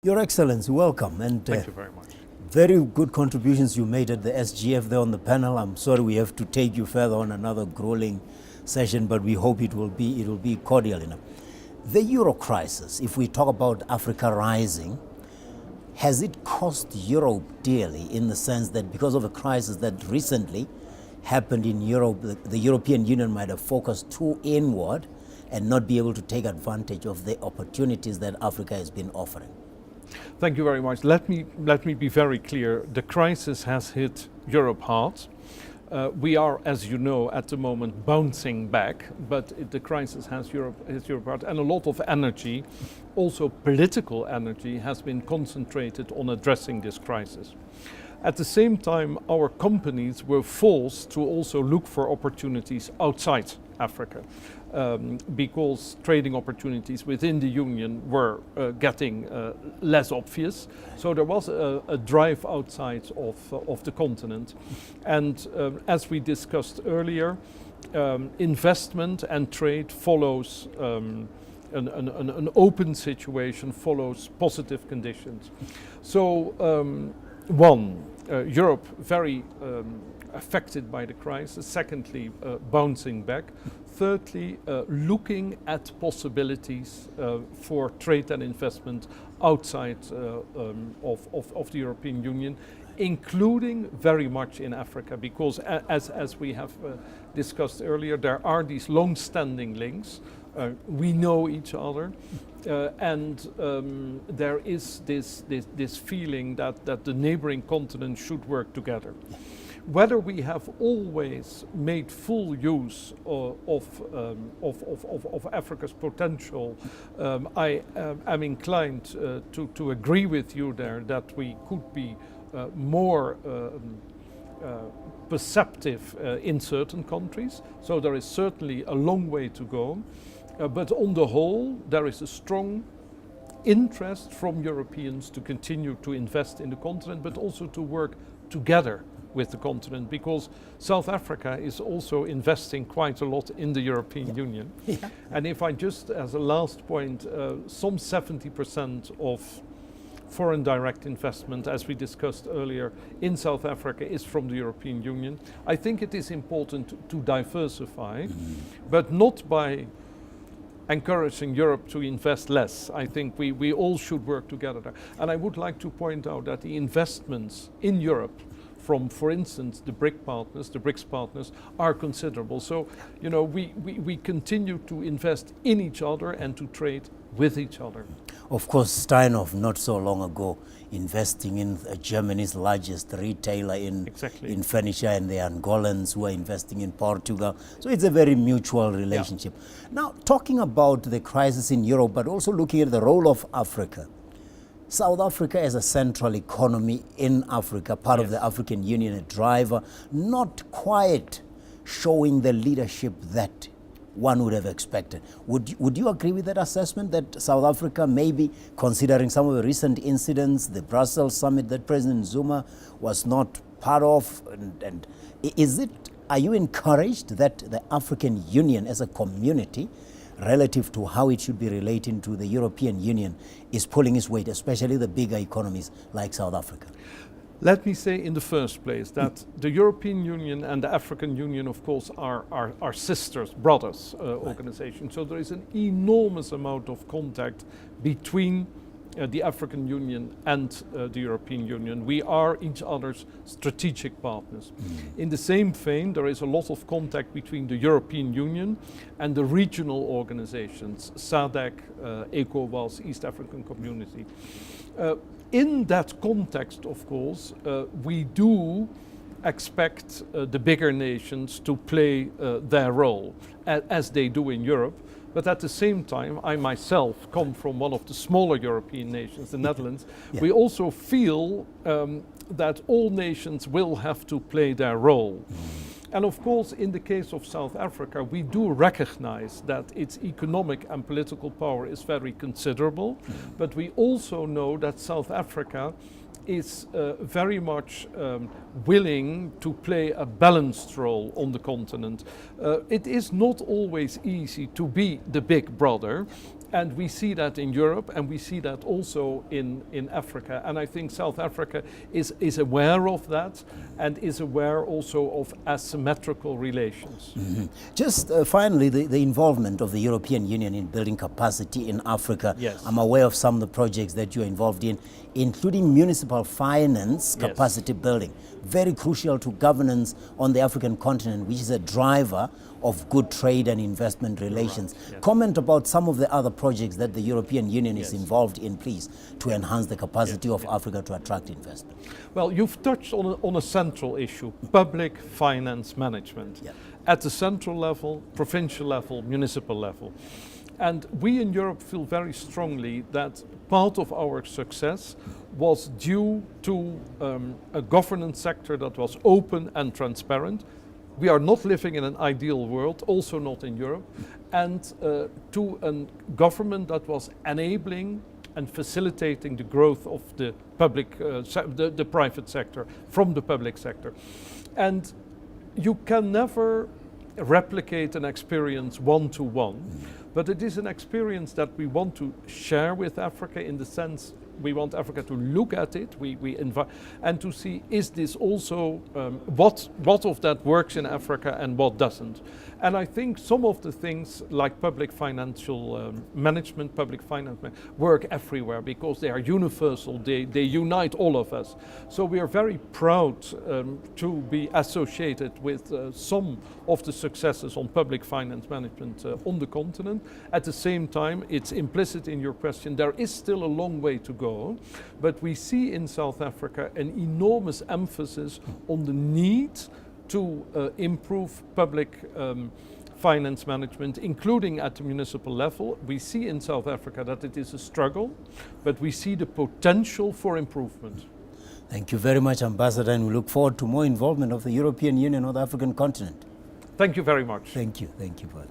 Your Excellency, welcome. And thank you very much. Very good contributions you made at the SGF there on the panel. I'm sorry we have to take you further on another grueling session, but we hope it will be cordial enough. The Euro crisis, if we talk about Africa rising, has it cost Europe dearly in the sense that because of a crisis that recently happened in Europe, the European Union might have focused too inward and not be able to take advantage of the opportunities that Africa has been offering? Thank you very much. Let me be very clear. The crisis has hit Europe hard. We are, as you know, at the moment bouncing back, but the crisis has hit Europe hard, and a lot of energy, also political energy, has been concentrated on addressing this crisis. At the same time, our companies were forced to also look for opportunities outside Africa, because trading opportunities within the Union were getting less obvious. So there was a drive outside of the continent. And as we discussed earlier, investment and trade follows an open situation, follows positive conditions. So Europe very affected by the crisis. Secondly, bouncing back. Thirdly, looking at possibilities for trade and investment outside of the European Union, including very much in Africa, because as we have discussed earlier, there are these long-standing links. We know each other, and there is this feeling that the neighboring continent should work together. Whether we have always made full use of Africa's potential, I am inclined to agree with you there that we could be more perceptive in certain countries. So there is certainly a long way to go. But on the whole, there is a strong interest from Europeans to continue to invest in the continent, but also to work together with the continent, because South Africa is also investing quite a lot in the European Union. Yeah. And if I just, as a last point, some 70% of foreign direct investment, as we discussed earlier, in South Africa is from the European Union. I think it is important to diversify, but not by encouraging Europe to invest less. I think we all should work together. And I would like to point out that the investments in Europe from, for instance, the BRICS partners, are considerable. So, you know, we continue to invest in each other and to trade with each other. Of course, Steinhoff, not so long ago, investing in Germany's largest retailer in furniture, and the Angolans who are investing in Portugal. So it's a very mutual relationship. Yeah. Now, talking about the crisis in Europe, but also looking at the role of Africa. South Africa as a central economy in Africa, part of the African Union, a driver, not quite showing the leadership that one would have expected. Would you agree with that assessment, that South Africa, maybe considering some of the recent incidents, the Brussels summit that President Zuma was not part of, and are you encouraged that the African Union as a community, relative to how it should be relating to the European Union, is pulling its weight, especially the bigger economies like South Africa? Let me say in the first place that the European Union and the African Union, of course, are sisters, brothers organizations. So there is an enormous amount of contact between the African Union and the European Union. We are each other's strategic partners. In the same vein, there is a lot of contact between the European Union and the regional organizations, SADC, ECOWAS, East African Community. In that context, of course, we do expect the bigger nations to play their role, as they do in Europe. But at the same time, I myself come from one of the smaller European nations, the Netherlands. We also feel that all nations will have to play their role. And of course, in the case of South Africa, we do recognize that its economic and political power is very considerable, but we also know that South Africa is very much willing to play a balanced role on the continent. It is not always easy to be the big brother, And we see that in Europe, and we see that also in Africa. And I think South Africa is aware of that, and is aware also of asymmetrical relations. Mm-hmm. Just finally, the involvement of the European Union in building capacity in Africa. Yes. I'm aware of some of the projects that you're involved in, including municipal finance capacity building. Very crucial to governance on the African continent, which is a driver of good trade and investment relations. Right. Yes. Comment about some of the other projects that the European Union is involved in, please, to enhance the capacity of Africa to attract investment. Well, you've touched on a central issue, public finance management. Yeah. At the central level, provincial level, municipal level. And we in Europe feel very strongly that part of our success was due to a governance sector that was open and transparent. We are not living in an ideal world, also not in Europe, and to a government that was enabling and facilitating the growth of the public, the private sector from the public sector. And you can never replicate an experience one-to-one, but it is an experience that we want to share with Africa, in the sense we want Africa to look at it, we invite, and to see, is this also, what of that works in Africa and what doesn't. And I think some of the things like public financial management, public finance work everywhere because they are universal, they unite all of us. So we are very proud to be associated with some of the successes on public finance management on the continent. At the same time, it's implicit in your question, there is still a long way to go, but we see in South Africa an enormous emphasis on the need to improve public finance management, including at the municipal level. We see in South Africa that it is a struggle, but we see the potential for improvement. Thank you very much, Ambassador, and we look forward to more involvement of the European Union on the African continent. Thank you very much. Thank you, Father.